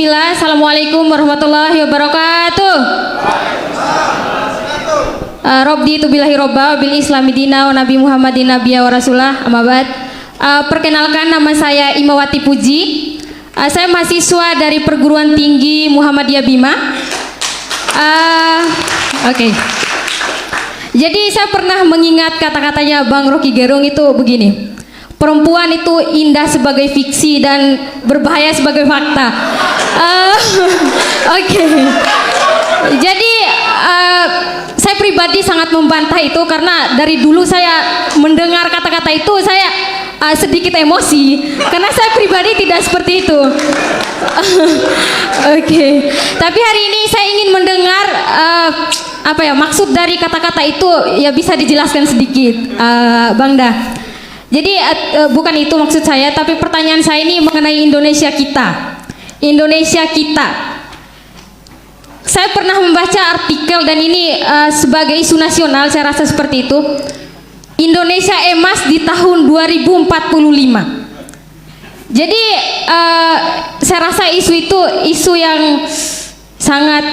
Bismillah. Assalamualaikum warahmatullahi wabarakatuh. Robdi tu billahi robba bil islami dina wa nabi Muhammadin nabiyya wa rasulah amma ba'd. Perkenalkan, nama saya Imawati Puji. Saya mahasiswa dari Perguruan Tinggi Muhammadiyah Bima. Oke. Jadi saya pernah mengingat kata-katanya Bang Rocky Gerung itu begini. Perempuan itu indah sebagai fiksi dan berbahaya sebagai fakta. Oke. Jadi saya pribadi sangat membantah itu karena dari dulu saya mendengar kata-kata itu saya sedikit emosi karena saya pribadi tidak seperti itu. Oke. Tapi hari ini saya ingin mendengar maksud dari kata-kata itu ya bisa dijelaskan sedikit, Bang Dah. Jadi bukan itu maksud saya, tapi pertanyaan saya ini mengenai Indonesia kita. Indonesia kita. Saya pernah membaca artikel dan ini sebagai isu nasional, saya rasa seperti itu. Indonesia emas di tahun 2045. Jadi saya rasa isu itu isu yang sangat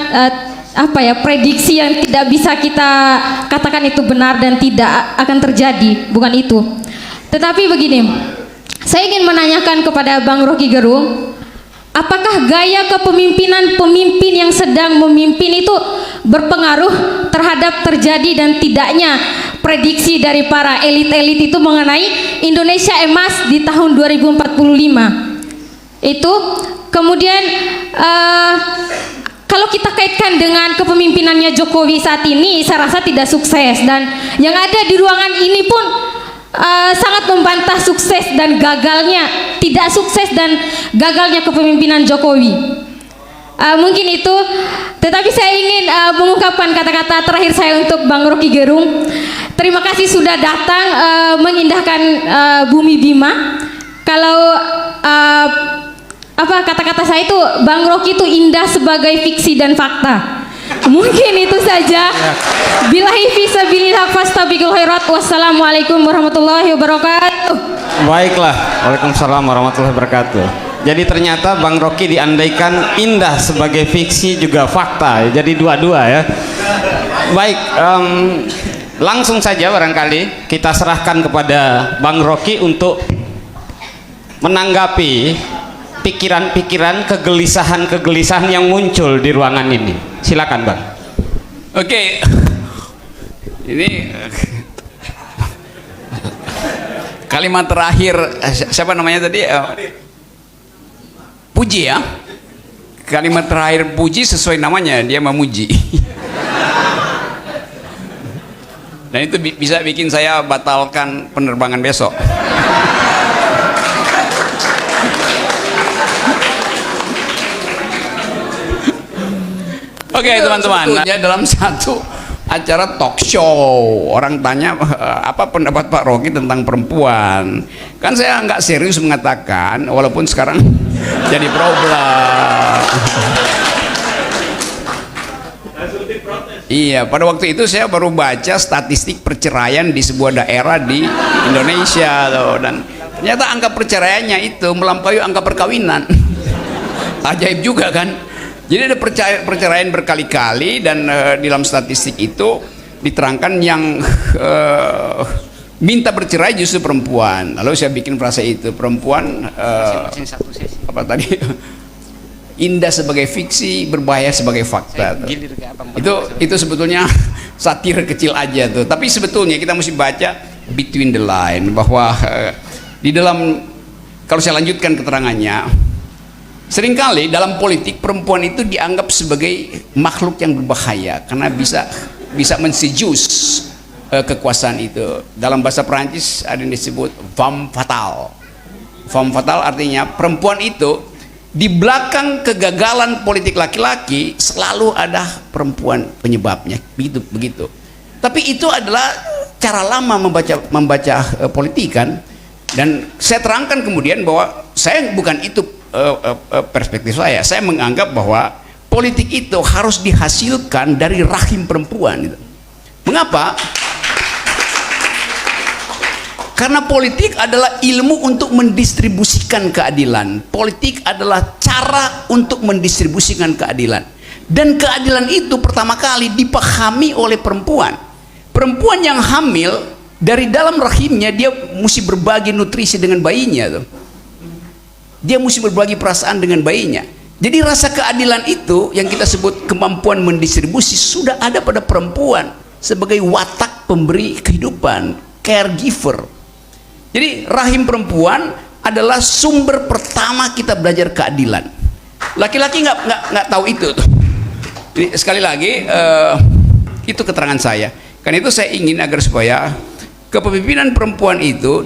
prediksi yang tidak bisa kita katakan itu benar dan tidak akan terjadi, bukan itu. Tetapi begini, saya ingin menanyakan kepada Bang Rocky Gerung, apakah gaya kepemimpinan pemimpin yang sedang memimpin itu berpengaruh terhadap terjadi dan tidaknya prediksi dari para elit-elit itu mengenai Indonesia emas di tahun 2045? Itu kemudian kalau kita kaitkan dengan kepemimpinannya Jokowi saat ini, saya rasa tidak sukses, dan yang ada di ruangan ini pun sangat membantah sukses dan gagalnya, tidak sukses dan gagalnya kepemimpinan Jokowi. Mungkin itu, tetapi saya ingin mengungkapkan kata-kata terakhir saya untuk Bang Rocky Gerung. Terima kasih sudah datang mengindahkan bumi Bima. Kalau kata-kata saya itu Bang Rocky itu indah sebagai fiksi dan fakta. Mungkin itu saja. Billahi fisabilillah fastabiqul khairat. Wassalamualaikum warahmatullahi wabarakatuh. Baiklah, waalaikumsalam warahmatullahi wabarakatuh. Jadi ternyata Bang Rocky diandaikan indah sebagai fiksi juga fakta. Jadi dua-dua ya. Baik, langsung saja barangkali kita serahkan kepada Bang Rocky untuk menanggapi pikiran-pikiran, kegelisahan-kegelisahan yang muncul di ruangan ini. Silakan, Bang. Oke. Ini kalimat terakhir siapa namanya tadi? Puji ya. Kalimat terakhir Puji sesuai namanya, dia memuji. Dan itu bisa bikin saya batalkan penerbangan besok. Oke, teman-teman, dalam satu acara talk show orang tanya apa pendapat Pak Rocky tentang perempuan, kan saya nggak serius mengatakan walaupun sekarang jadi problem. Iya, pada waktu itu saya baru baca statistik perceraian di sebuah daerah di Indonesia loh, dan ternyata angka perceraiannya itu melampaui angka perkawinan. Ajaib juga kan. Jadi ada perceraian berkali-kali, dan di dalam statistik itu diterangkan yang minta bercerai justru perempuan. Lalu saya bikin frasa itu, perempuan indah sebagai fiksi, berbahaya sebagai fakta. Itu sebetulnya satir kecil aja tuh. Tapi sebetulnya kita mesti baca between the line, bahwa di dalam, kalau saya lanjutkan keterangannya, seringkali dalam politik perempuan itu dianggap sebagai makhluk yang berbahaya karena bisa menseduce kekuasaan itu. Dalam bahasa Perancis ada yang disebut femme fatale. Femme fatale artinya perempuan itu di belakang kegagalan politik laki-laki selalu ada perempuan penyebabnya, begitu. Tapi itu adalah cara lama membaca politik kan. Dan saya terangkan kemudian bahwa saya bukan itu perspektif saya menganggap bahwa politik itu harus dihasilkan dari rahim perempuan. Mengapa? Karena politik adalah ilmu untuk mendistribusikan keadilan. Politik adalah cara cara untuk mendistribusikan keadilan. Dan keadilan itu pertama kali dipahami oleh perempuan. Perempuan yang hamil, dari dalam rahimnya dia mesti berbagi nutrisi dengan bayinya tuh. Dia mesti berbagi perasaan dengan bayinya. Jadi rasa keadilan itu yang kita sebut kemampuan mendistribusi sudah ada pada perempuan sebagai watak pemberi kehidupan, caregiver. Jadi rahim perempuan adalah sumber pertama kita belajar keadilan. Laki-laki nggak tahu itu tuh. Jadi sekali lagi itu keterangan saya. Karena itu saya ingin agar supaya kepemimpinan perempuan itu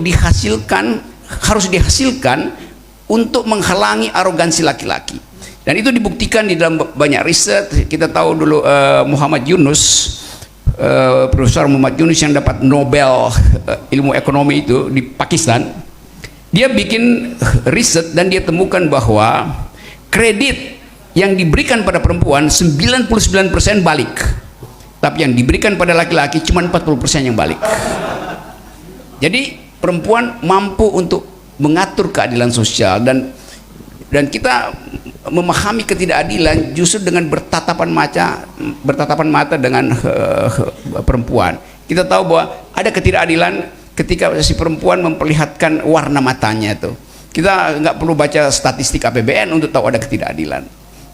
harus dihasilkan untuk menghalangi arogansi laki-laki. Dan itu dibuktikan di dalam banyak riset. Kita tahu dulu Muhammad Yunus, Profesor Muhammad Yunus yang dapat Nobel ilmu ekonomi itu di Pakistan. Dia bikin riset dan dia temukan bahwa kredit yang diberikan pada perempuan 99% balik, tapi yang diberikan pada laki-laki cuma 40% yang balik. Jadi perempuan mampu untuk mengatur keadilan sosial, dan kita memahami ketidakadilan justru dengan bertatapan mata dengan perempuan. Kita tahu bahwa ada ketidakadilan ketika si perempuan memperlihatkan warna matanya itu. Kita nggak perlu baca statistik APBN untuk tahu ada ketidakadilan.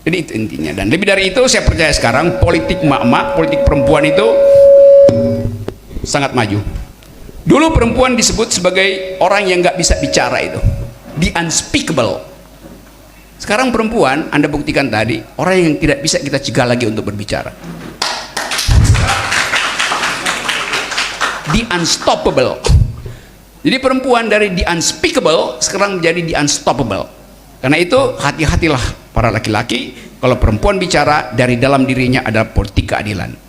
Jadi itu intinya. Dan lebih dari itu saya percaya sekarang politik mak-mak, politik perempuan itu sangat maju. Dulu perempuan disebut sebagai orang yang nggak bisa bicara, itu the unspeakable. Sekarang perempuan, Anda buktikan tadi, orang yang tidak bisa kita cegah lagi untuk berbicara. The unstoppable. Jadi perempuan dari the unspeakable sekarang menjadi the unstoppable. Karena itu hati-hatilah para laki-laki, kalau perempuan bicara, dari dalam dirinya adalah politik keadilan.